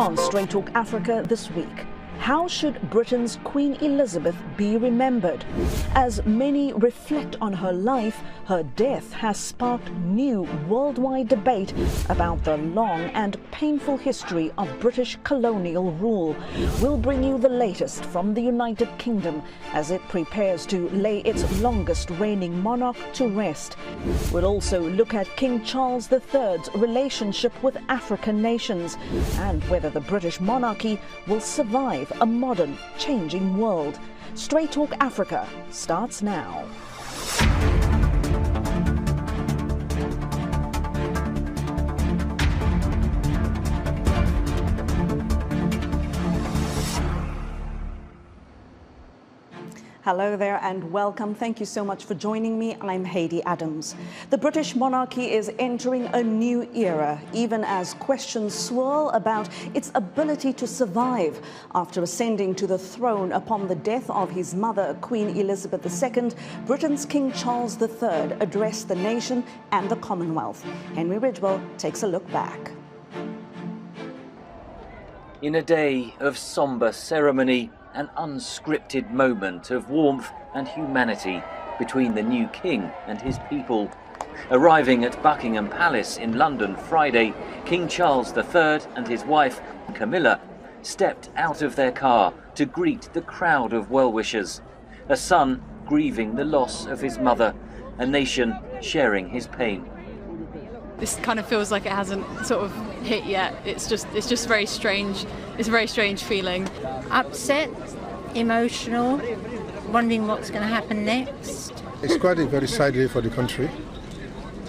On Straight Talk Africa this week, how should Britain's Queen Elizabeth be remembered? As many reflect on her life, her death has sparked new worldwide debate about the long and painful history of British colonial rule. We'll bring you the latest from the United Kingdom as it prepares to lay its longest reigning monarch to rest. We'll also look at King Charles III's relationship with African nations and whether the British monarchy will survive a modern, changing world. Straight Talk Africa starts now. Hello there and welcome. Thank you so much for joining me. I'm Haydé Adams. The British monarchy is entering a new era, even as questions swirl about its ability to survive. After ascending to the throne upon the death of his mother, Queen Elizabeth II, Britain's King Charles III addressed the nation and the Commonwealth. Henry Ridgwell takes a look back. In a day of sombre ceremony, an unscripted moment of warmth and humanity between the new king and his people. Arriving at Buckingham Palace in London Friday, King Charles III and his wife, Camilla, stepped out of their car to greet the crowd of well-wishers. A son grieving the loss of his mother, a nation sharing his pain. This kind of feels like it hasn't sort of hit yet. It's just very strange. It's a very strange feeling. Upset, emotional, wondering what's going to happen next. It's quite a very sad day for the country.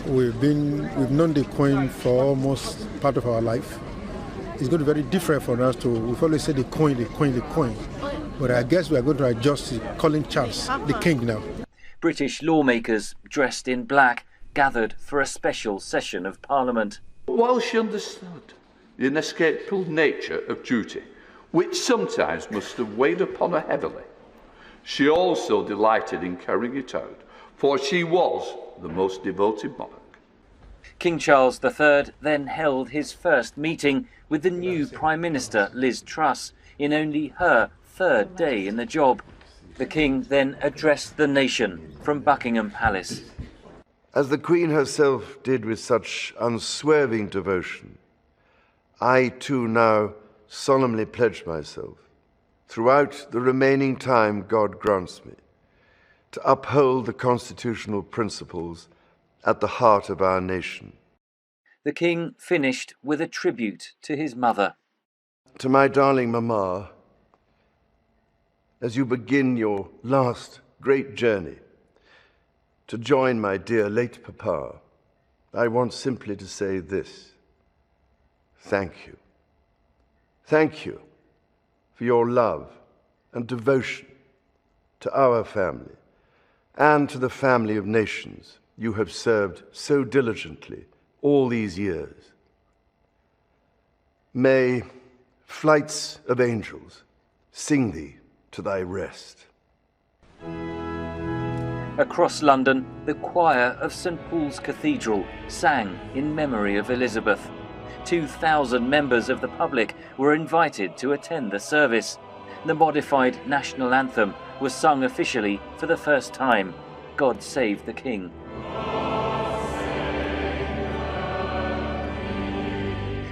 We've known the Queen for almost part of our life. It's going to be very different for us we've always said the Queen, the Queen, the Queen. But I guess we are going to adjust to calling Charles the King now. British lawmakers dressed in black gathered for a special session of Parliament. While she understood the inescapable nature of duty, which sometimes must have weighed upon her heavily, she also delighted in carrying it out, for she was the most devoted monarch. King Charles III then held his first meeting with the new Prime Minister, Liz Truss, in only her third day in the job. The King then addressed the nation from Buckingham Palace. As the Queen herself did with such unswerving devotion, I too now solemnly pledge myself, throughout the remaining time God grants me, to uphold the constitutional principles at the heart of our nation. The King finished with a tribute to his mother. To my darling Mama, as you begin your last great journey, to join my dear late Papa, I want simply to say this: thank you. Thank you for your love and devotion to our family and to the family of nations you have served so diligently all these years. May flights of angels sing thee to thy rest. Across London, the choir of St Paul's Cathedral sang in memory of Elizabeth. 2,000 members of the public were invited to attend the service. The modified national anthem was sung officially for the first time, God Save the King.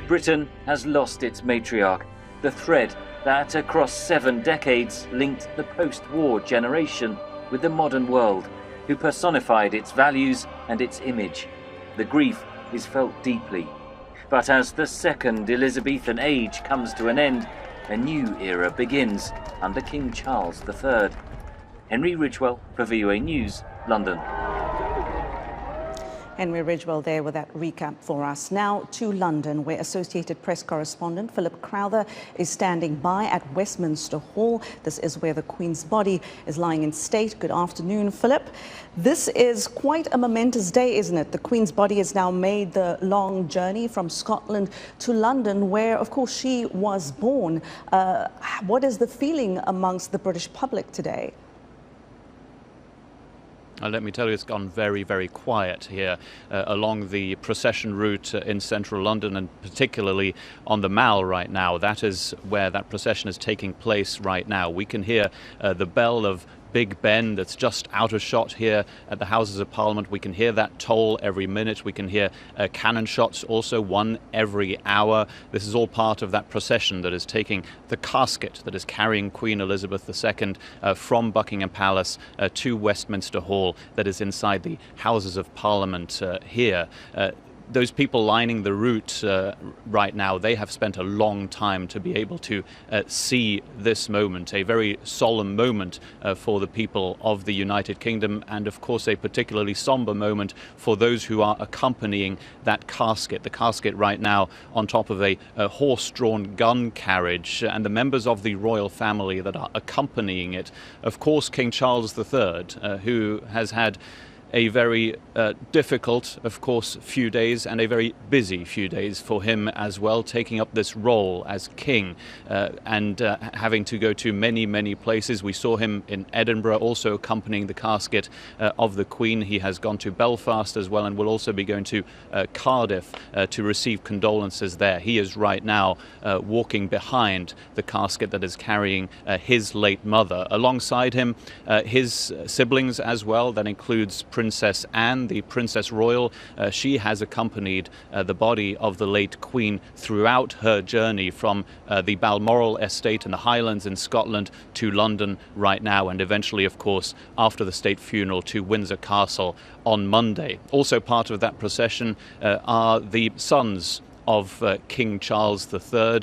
Britain has lost its matriarch, the thread that across 7 decades linked the post-war generation with the modern world, who personified its values and its image. The grief is felt deeply. But as the second Elizabethan age comes to an end, a new era begins under King Charles III. Henry Ridgwell for VOA News, London. Henry Ridgwell there with that recap for us. Now to London, where Associated Press correspondent Philip Crowther is standing by at Westminster Hall. This is where the Queen's body is lying in state. Good afternoon, Philip. This is quite a momentous day, isn't it? The Queen's body has now made the long journey from Scotland to London, where, of course, she was born. What is the feeling amongst the British public today? Let me tell you, it's gone very, very quiet here along the procession route in central London, and particularly on the Mall right now. That is where that procession is taking place right now. We can hear the bell of Big Ben that's just out of shot here at the Houses of Parliament. We can hear that toll every minute. We can hear cannon shots, also one every hour. This is all part of that procession that is taking the casket that is carrying Queen Elizabeth II from Buckingham Palace to Westminster Hall, that is inside the Houses of Parliament here. Those people lining the route right now, they have spent a long time to be able to see this moment, a very solemn moment for the people of the United Kingdom, and of course a particularly somber moment for those who are accompanying that casket. The casket right now on top of a horse-drawn gun carriage, and the members of the royal family that are accompanying it. Of course, King Charles III, who has had a very difficult, of course, few days, and a very busy few days for him as well, taking up this role as king and having to go to many, many places. We saw him in Edinburgh, also accompanying the casket of the Queen. He has gone to Belfast as well, and will also be going to Cardiff to receive condolences there. He is right now walking behind the casket that is carrying his late mother. Alongside him, his siblings as well. That includes Princess Anne, the Princess Royal. She has accompanied the body of the late Queen throughout her journey from the Balmoral estate in the Highlands in Scotland to London right now, and eventually, of course, after the state funeral, to Windsor Castle on Monday. Also part of that procession are the sons of King Charles III,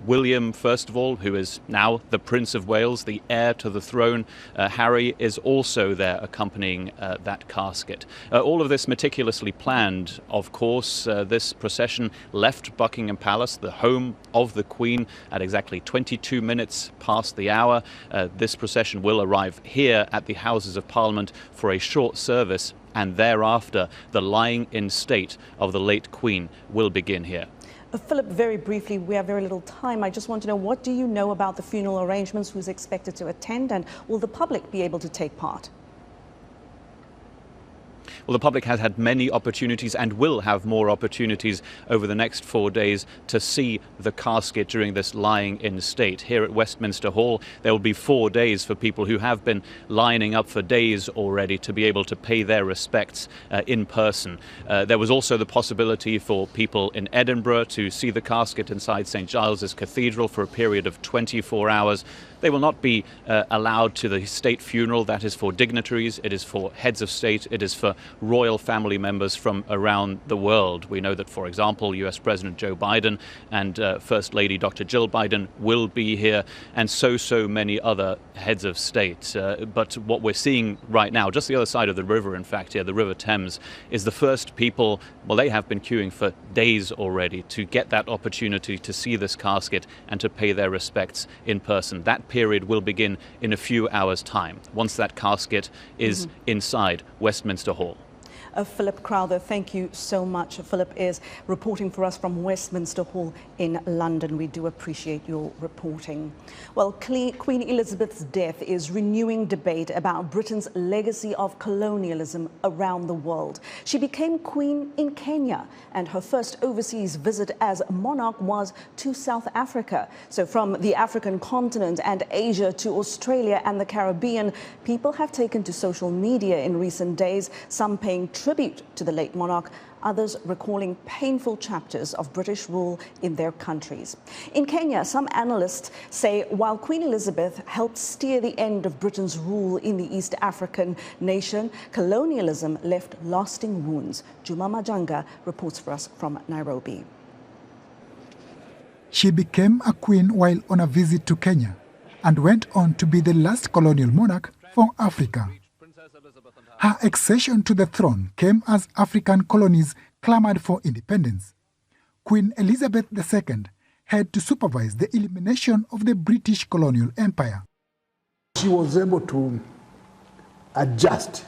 William, first of all, who is now the Prince of Wales, the heir to the throne. Harry is also there accompanying that casket. All of this meticulously planned, of course. This procession left Buckingham Palace, the home of the Queen, at exactly 22 minutes past the hour. This procession will arrive here at the Houses of Parliament for a short service, and thereafter the lying in state of the late Queen will begin here. Philip, very briefly, we have very little time. I just want to know, what do you know about the funeral arrangements, who's expected to attend, and will the public be able to take part? Well, the public has had many opportunities and will have more opportunities over the next 4 days to see the casket during this lying in state. Here at Westminster Hall, there will be 4 days for people who have been lining up for days already to be able to pay their respects in person. There was also the possibility for people in Edinburgh to see the casket inside St. Giles's Cathedral for a period of 24 hours. They will not be allowed to the state funeral. That is for dignitaries, it is for heads of state, it is for royal family members from around the world. We know that, for example, US President Joe Biden and First Lady Dr. Jill Biden will be here, and so many other heads of state. But what we're seeing right now, just the other side of the river, in fact, here, the River Thames, is the first people, well, they have been queuing for days already to get that opportunity to see this casket and to pay their respects in person. That period will begin in a few hours' time, once that casket is inside Westminster Hall. Philip Crowther, thank you so much. Philip is reporting for us from Westminster Hall in London. We do appreciate your reporting. Well, Queen Elizabeth's death is renewing debate about Britain's legacy of colonialism around the world. She became queen in Kenya, and her first overseas visit as monarch was to South Africa. So from the African continent and Asia to Australia and the Caribbean, people have taken to social media in recent days, some paying tribute to the late monarch, others recalling painful chapters of British rule in their countries. In Kenya, some analysts say while Queen Elizabeth helped steer the end of Britain's rule in the East African nation, colonialism left lasting wounds. Juma Majanga reports for us from Nairobi. She became a queen while on a visit to Kenya and went on to be the last colonial monarch for Africa. Her accession to the throne came as African colonies clamored for independence. Queen Elizabeth II had to supervise the elimination of the British colonial empire. She was able to adjust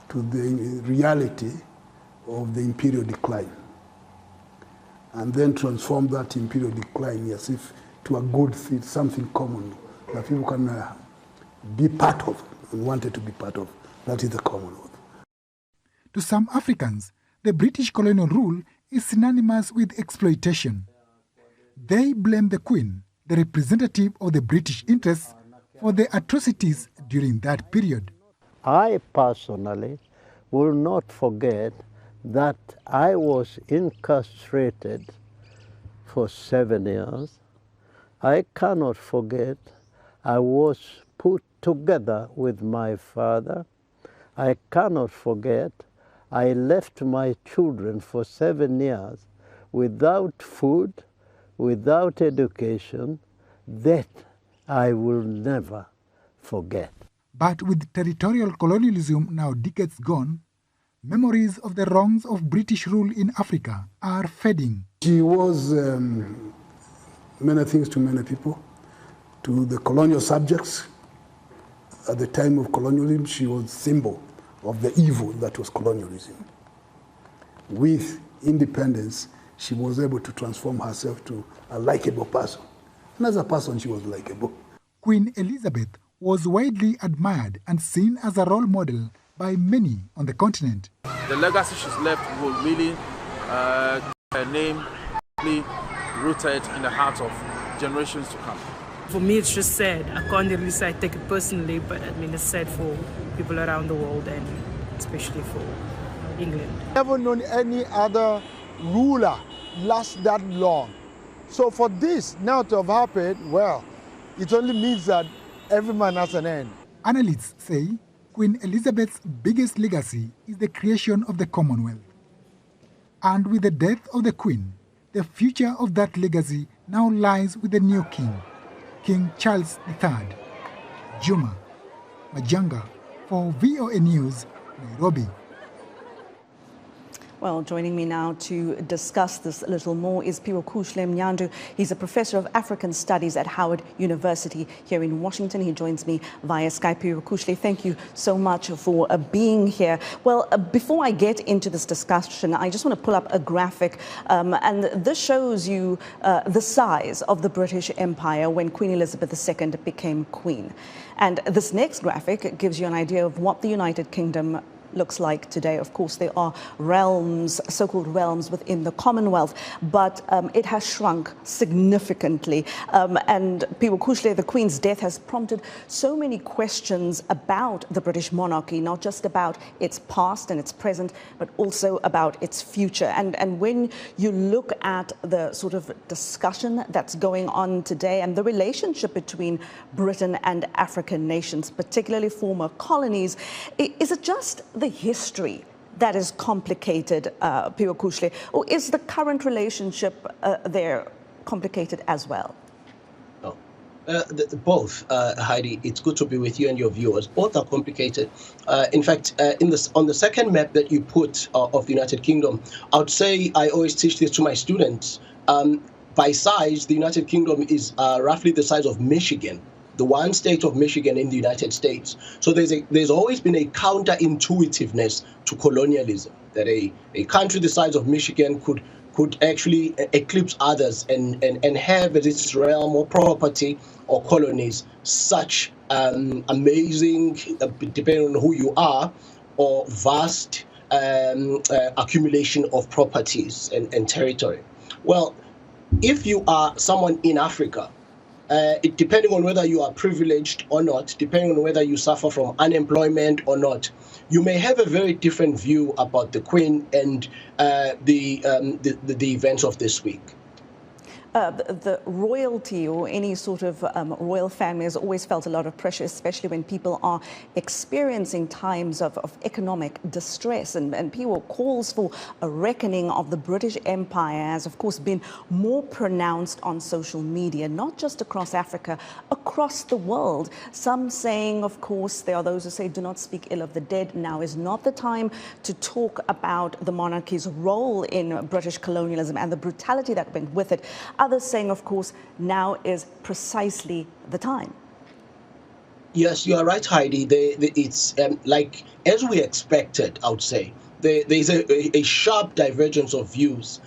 to the reality of the imperial decline and then transform that imperial decline as if to a good thing, something common that people can be part of and wanted to be part of. That is the Commonwealth. To some Africans, the British colonial rule is synonymous with exploitation. They blame the Queen, the representative of the British interests, for the atrocities during that period. I personally will not forget that I was incarcerated for 7 years. I cannot forget I was put together with my father. I cannot forget I left my children for 7 years without food, without education. That I will never forget. But with territorial colonialism now decades gone, memories of the wrongs of British rule in Africa are fading. She was many things to many people. To the colonial subjects, at the time of colonialism, she was symbol of the evil that was colonialism. With independence, she was able to transform herself to a likable person. And as a person, she was likable. Queen Elizabeth was widely admired and seen as a role model by many on the continent. The legacy she's left will really her name really rooted in the hearts of generations to come. For me, it's just sad. I can't really say I take it personally, but I mean, it's sad for people around the world and especially for England. Never known any other ruler last that long. So for this now to have happened, well, it only means that every man has an end. Analysts say Queen Elizabeth's biggest legacy is the creation of the Commonwealth. And with the death of the Queen, the future of that legacy now lies with the new king, King Charles III. Juma Majanga for VOA News, Nairobi. Well, joining me now to discuss this a little more is Phiwokuhle Mnyandu. He's a professor of African Studies at Howard University here in Washington. He joins me via Skype. Phiwokuhle, thank you so much for being here. Well, before I get into this discussion, I just want to pull up a graphic, and this shows you the size of the British Empire when Queen Elizabeth II became queen. And this next graphic gives you an idea of what the United Kingdom looks like today. Of course, there are realms, so-called realms within the Commonwealth, but it has shrunk significantly. And Phiwokuhle, the Queen's death has prompted so many questions about the British monarchy, not just about its past and its present, but also about its future. And when you look at the sort of discussion that's going on today and the relationship between Britain and African nations, particularly former colonies, is it just the history that is complicated, Phiwokuhle, or is the current relationship there complicated as well? Oh. Both, Heidi. It's good to be with you and your viewers. Both are complicated. In fact, on the second map that you put of the United Kingdom, I would say I always teach this to my students. By size, the United Kingdom is roughly the size of Michigan, the one state of Michigan in the United States. So there's always been a counterintuitiveness to colonialism, that a country the size of Michigan could actually eclipse others and have as its realm or property or colonies such amazing, depending on who you are, or vast accumulation of properties and territory. Well, if you are someone in Africa, depending on whether you are privileged or not, depending on whether you suffer from unemployment or not, you may have a very different view about the Queen and the events of this week. The royalty or any sort of royal family has always felt a lot of pressure, especially when people are experiencing times of economic distress. And people calls for a reckoning of the British Empire has, of course, been more pronounced on social media, not just across Africa, across the world. Some saying, of course, there are those who say, do not speak ill of the dead. Now is not the time to talk about the monarchy's role in British colonialism and the brutality that went with it. Others saying, of course, now is precisely the time. Yes, you are right, Heidi. It's like, as we expected, I would say. There's a sharp divergence of views.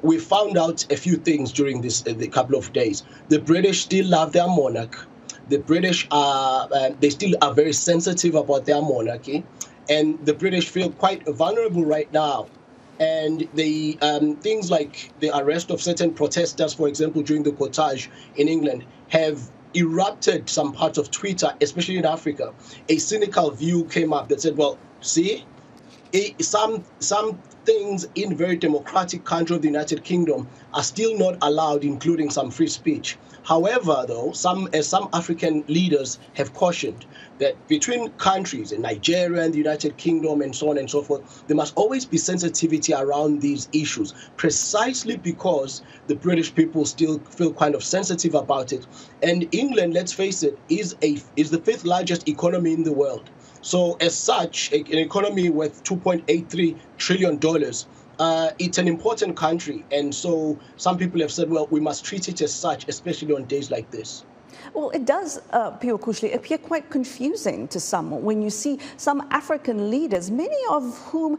We found out a few things during the couple of days. The British still love their monarch. the British are they still are very sensitive about their monarchy, and the British feel quite vulnerable right now. And the things like the arrest of certain protesters, for example, during the cortege in England, have erupted some parts of Twitter, especially in Africa. A cynical view came up that said, well, see, some things in very democratic country of the United Kingdom are still not allowed, including some free speech. However, though, some African leaders have cautioned that between countries, in Nigeria and the United Kingdom and so on and so forth, there must always be sensitivity around these issues, precisely because the British people still feel kind of sensitive about it. And England, let's face it, is the 5th largest economy in the world. So as such, an economy worth $2.83 trillion, it's an important country. And so some people have said, well, we must treat it as such, especially on days like this. Well, it does, Phiwokuhle, appear quite confusing to some when you see some African leaders, many of whom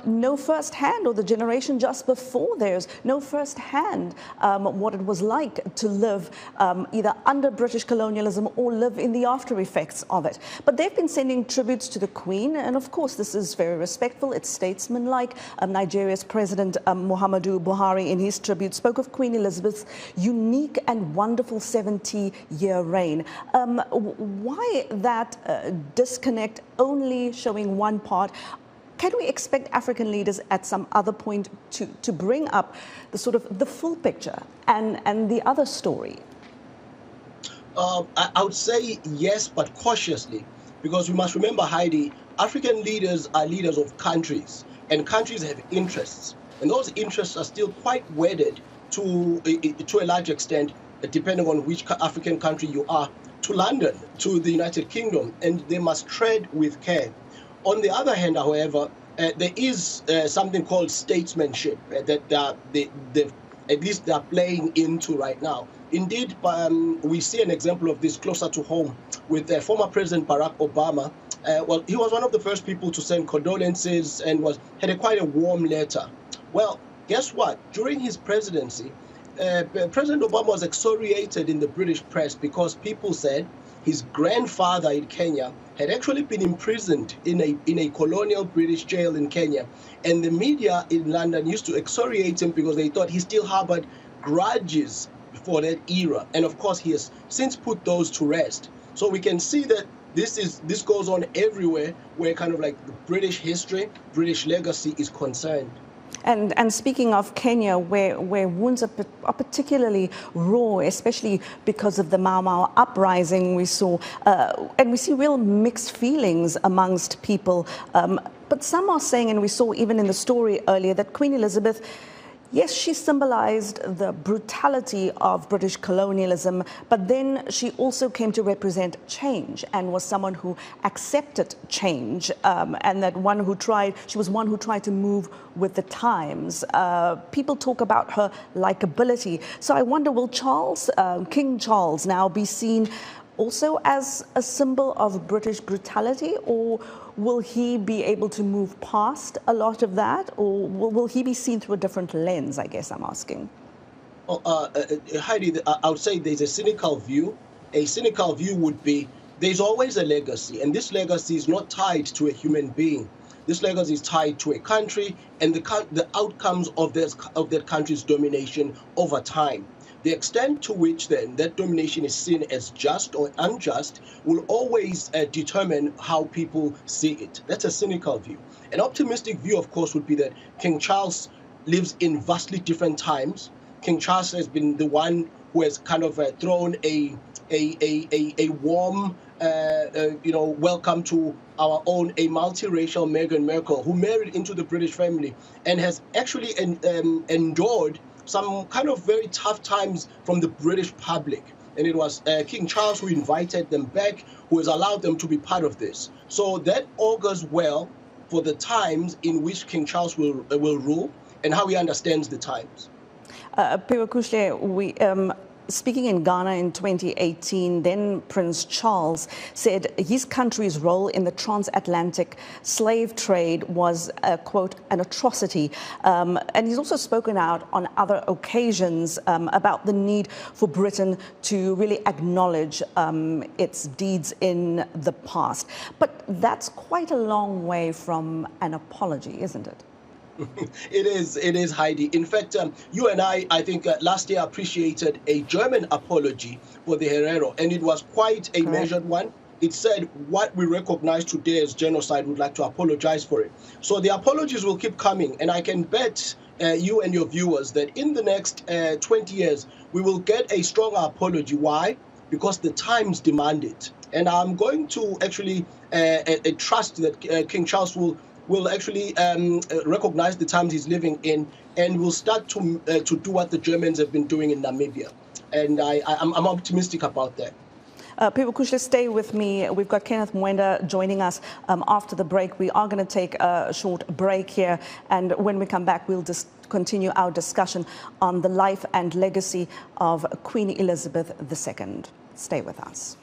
know firsthand, or the generation just before theirs, know firsthand what it was like to live either under British colonialism or live in the after effects of it. But they've been sending tributes to the Queen, and of course this is very respectful, it's statesmanlike. Nigeria's President Muhammadu Buhari, in his tribute, spoke of Queen Elizabeth's unique and wonderful 70-year reign. Why that disconnect, only showing one part? Can we expect African leaders at some other point to bring up the sort of the full picture and the other story? I would say yes, but cautiously, because we must remember, Haydé, African leaders are leaders of countries, and countries have interests, and those interests are still quite wedded to a large extent, depending on which African country you are, to London, to the United Kingdom, and they must tread with care. On the other hand, however, there is something called statesmanship that at least they're playing into right now. Indeed, we see an example of this closer to home with former President Barack Obama. Well, he was one of the first people to send condolences and had quite a warm letter. Well, guess what? During his presidency, President Obama was excoriated in the British press because people said his grandfather in Kenya had actually been imprisoned in a colonial British jail in Kenya. And the media in London used to excoriate him because they thought he still harbored grudges for that era. And of course, he has since put those to rest. So we can see that this goes on everywhere where kind of like the British history, British legacy is concerned. And speaking of Kenya, where wounds are particularly raw, especially because of the Mau Mau uprising we saw, and we see real mixed feelings amongst people. But some are saying, and we saw even in the story earlier, that Queen Elizabeth, yes, she symbolized the brutality of British colonialism, but then she also came to represent change and was someone who accepted change, and that she was one who tried to move with the times. People talk about her likability. So I wonder, will King Charles now be seen also as a symbol of British brutality, or will he be able to move past a lot of that, or will he be seen through a different lens, I guess I'm asking? Haydé, I would say there's a cynical view. A cynical view would be there's always a legacy, and this legacy is not tied to a human being. This legacy is tied to a country and the outcomes of that country's domination over time. The extent to which then that domination is seen as just or unjust will always determine how people see it. That's a cynical view. An optimistic view, of course, would be that King Charles lives in vastly different times. King Charles has been the one who has kind of thrown a warm welcome to our own, a multiracial Meghan Markle, who married into the British family and has actually endured some kind of very tough times from the British public. And it was King Charles who invited them back, who has allowed them to be part of this. So that augurs well for the times in which King Charles will rule and how he understands the times. Phiwokuhle, speaking in Ghana in 2018, then Prince Charles said his country's role in the transatlantic slave trade was, quote, an atrocity. And he's also spoken out on other occasions about the need for Britain to really acknowledge its deeds in the past. But that's quite a long way from an apology, isn't it? It is, Heidi. In fact, you and I think last year appreciated a German apology for the Herero, and it was quite a measured one. It said what we recognize today as genocide, would like to apologize for it. So the apologies will keep coming, and I can bet you and your viewers that in the next 20 years, we will get a stronger apology. Why? Because the times demand it. And I'm going to actually trust that King Charles will actually recognize the times he's living in, and will start to do what the Germans have been doing in Namibia. And I'm optimistic about that. Phiwokuhle, stay with me. We've got Kenneth Mwenda joining us after the break. We are going to take a short break here, and when we come back, we'll just continue our discussion on the life and legacy of Queen Elizabeth II. Stay with us.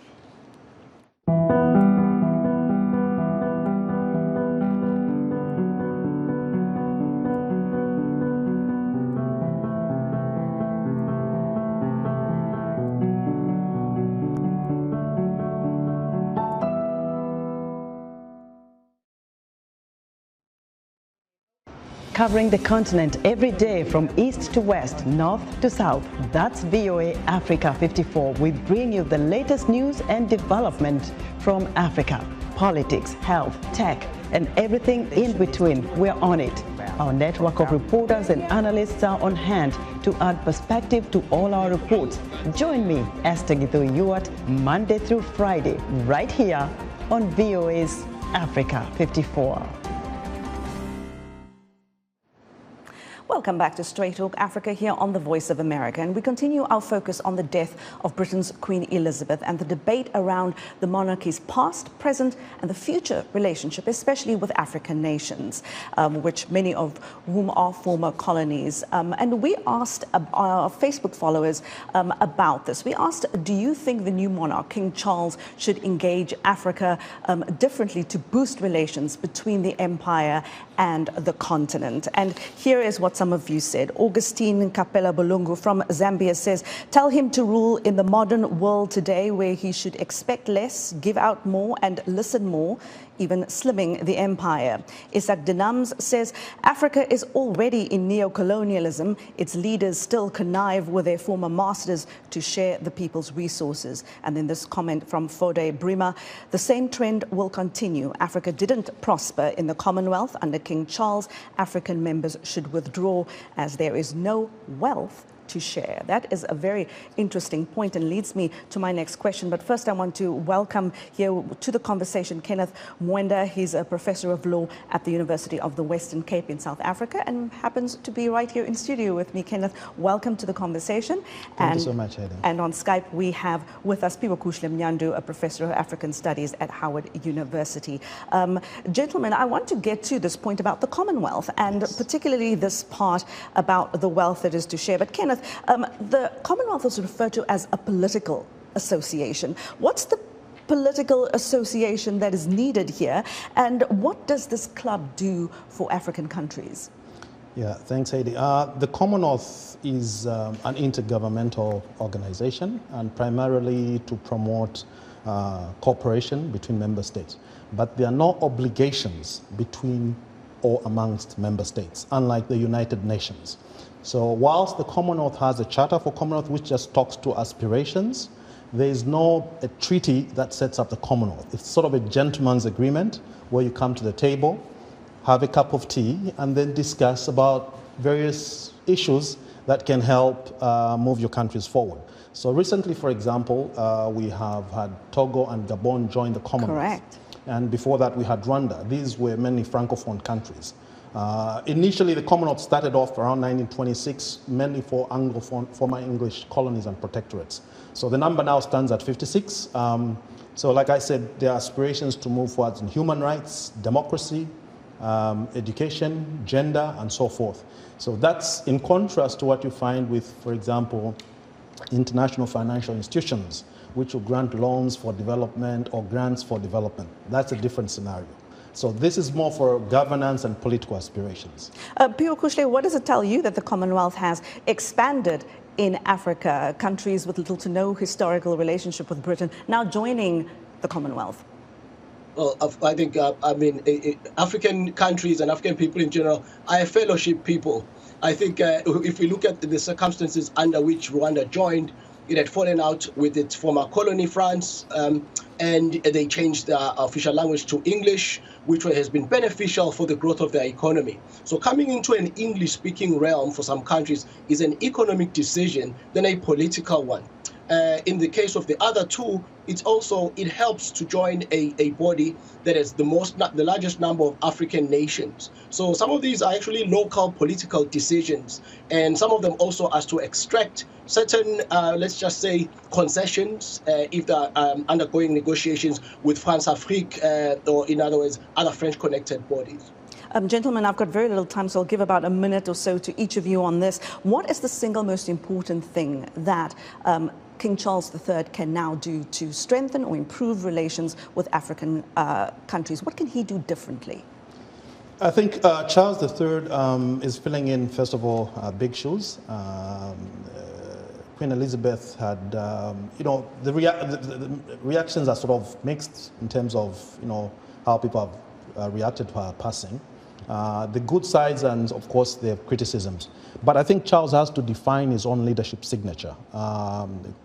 Covering the continent every day from east to west, north to south. That's VOA Africa 54. We bring you the latest news and development from Africa. Politics, health, tech, and everything in between. We're on it. Our network of reporters and analysts are on hand to add perspective to all our reports. Join me, Esther Githo-Ewart, Monday through Friday, right here on VOA's Africa 54. Welcome back to Straight Talk Africa here on the Voice of America, and we continue our focus on the death of Britain's Queen Elizabeth and the debate around the monarchy's past, present and the future relationship, especially with African nations, which many of whom are former colonies. And we asked our Facebook followers about this. We asked, do you think the new monarch, King Charles, should engage Africa differently to boost relations between the empire and the continent? And here is what some of you said. Augustine Kapela Bolungu from Zambia says, tell him to rule in the modern world today where he should expect less, give out more and listen more, even slimming the empire. Isaac Denams says, Africa is already in neo-colonialism. Its leaders still connive with their former masters to share the people's resources. And then this comment from Fode Brima, the same trend will continue. Africa didn't prosper in the Commonwealth under King Charles. African members should withdraw as there is no wealth to share. That is a very interesting point and leads me to my next question. But first, I want to welcome here to the conversation Kenneth Mwenda. He's a professor of law at the University of the Western Cape in South Africa and happens to be right here in studio with me. Kenneth, welcome to the conversation. Thank you so much, Haydé. And on Skype, we have with us Phiwokuhle Mnyandu, a professor of African Studies at Howard University. Gentlemen, I want to get to this point about the Commonwealth and particularly this part about the wealth that is to share. But Kenneth, the Commonwealth is referred to as a political association. What's the political association that is needed here, and what does this club do for African countries? Yeah, thanks, Haydé. The Commonwealth is an intergovernmental organization and primarily to promote cooperation between member states. But there are no obligations between or amongst member states, unlike the United Nations. So whilst the Commonwealth has a charter for Commonwealth which just talks to aspirations, there is no a treaty that sets up the Commonwealth. It's sort of a gentleman's agreement where you come to the table, have a cup of tea, and then discuss about various issues that can help move your countries forward. So recently, for example, we have had Togo and Gabon join the Commonwealth. Correct. And before that, we had Rwanda. These were mainly Francophone countries. Initially, the Commonwealth started off around 1926, mainly for Anglophone, former English colonies and protectorates. So the number now stands at 56. So like I said, there are aspirations to move forward in human rights, democracy, education, gender, and so forth. So that's in contrast to what you find with, for example, international financial institutions, which will grant loans for development or grants for development. That's a different scenario. So this is more for governance and political aspirations. Phiwokuhle, what does it tell you that the Commonwealth has expanded in Africa, countries with little to no historical relationship with Britain, now joining the Commonwealth? Well, I think, African countries and African people in general are a fellowship people. I think if we look at the circumstances under which Rwanda joined, it had fallen out with its former colony, France, and they changed their official language to English, which has been beneficial for the growth of their economy. So coming into an English-speaking realm for some countries is an economic decision than a political one. In the case of the other two, it helps to join a body that is the largest number of African nations. So some of these are actually local political decisions, and some of them also as to extract certain, let's just say, concessions if they're undergoing negotiations with France Afrique, or in other words, other French-connected bodies. Gentlemen, I've got very little time, so I'll give about a minute or so to each of you on this. What is the single most important thing that King Charles III can now do to strengthen or improve relations with African countries? What can he do differently? I think Charles III is filling in, first of all, big shoes. Queen Elizabeth had, the reactions are sort of mixed in terms of, how people have reacted to her passing. The good sides and, of course, the criticisms. But I think Charles has to define his own leadership signature.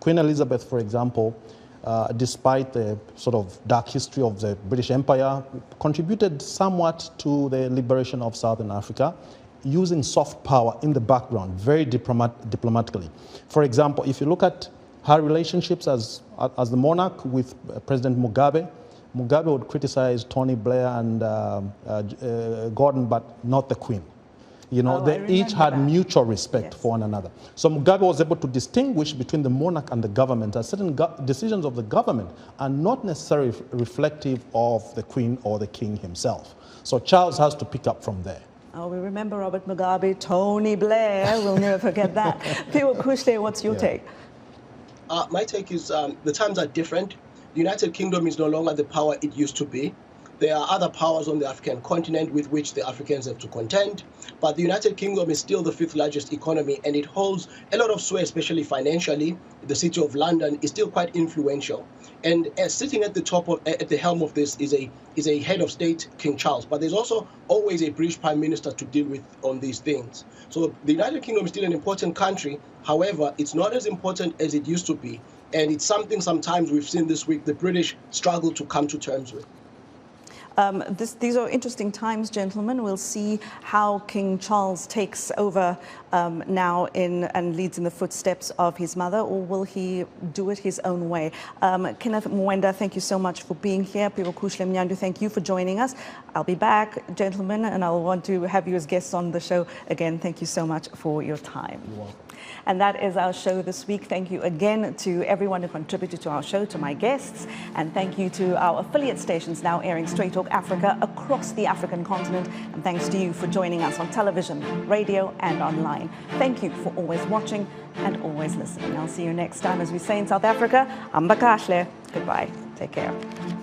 Queen Elizabeth, for example, despite the sort of dark history of the British Empire, contributed somewhat to the liberation of Southern Africa, using soft power in the background, very diplomatically. For example, if you look at her relationships as the monarch with President Mugabe, Mugabe would criticize Tony Blair and Gordon, but not the Queen. They each had mutual respect for one another. So Mugabe was able to distinguish between the monarch and the government, as certain decisions of the government are not necessarily reflective of the Queen or the King himself. So Charles has to pick up from there. Oh, we remember Robert Mugabe, Tony Blair, we'll never forget that. Phiwokuhle, what's your take? My take is the times are different. The United Kingdom is no longer the power it used to be. There are other powers on the African continent with which the Africans have to contend, but the United Kingdom is still the 5th largest economy, and it holds a lot of sway, especially financially. The city of London is still quite influential, and sitting at the helm of this is a head of state, King Charles. But there's also always a British Prime Minister to deal with on these things. So the United Kingdom is still an important country. However, it's not as important as it used to be, and it's something sometimes we've seen this week the British struggle to come to terms with. These are interesting times, gentlemen. We'll see how King Charles takes over now and leads in the footsteps of his mother, or will he do it his own way? Kenneth Mwenda, thank you so much for being here. Phiwokuhle Mnyandu, thank you for joining us. I'll be back, gentlemen, and I'll want to have you as guests on the show again. Thank you so much for your time. You're welcome. And that is our show this week. Thank you again to everyone who contributed to our show, to my guests, and thank you to our affiliate stations now airing Straight Talk Africa across the African continent. And thanks to you for joining us on television, radio, and online. Thank you for always watching and always listening. I'll see you next time. As we say in South Africa, Mbakahle. Goodbye. Take care.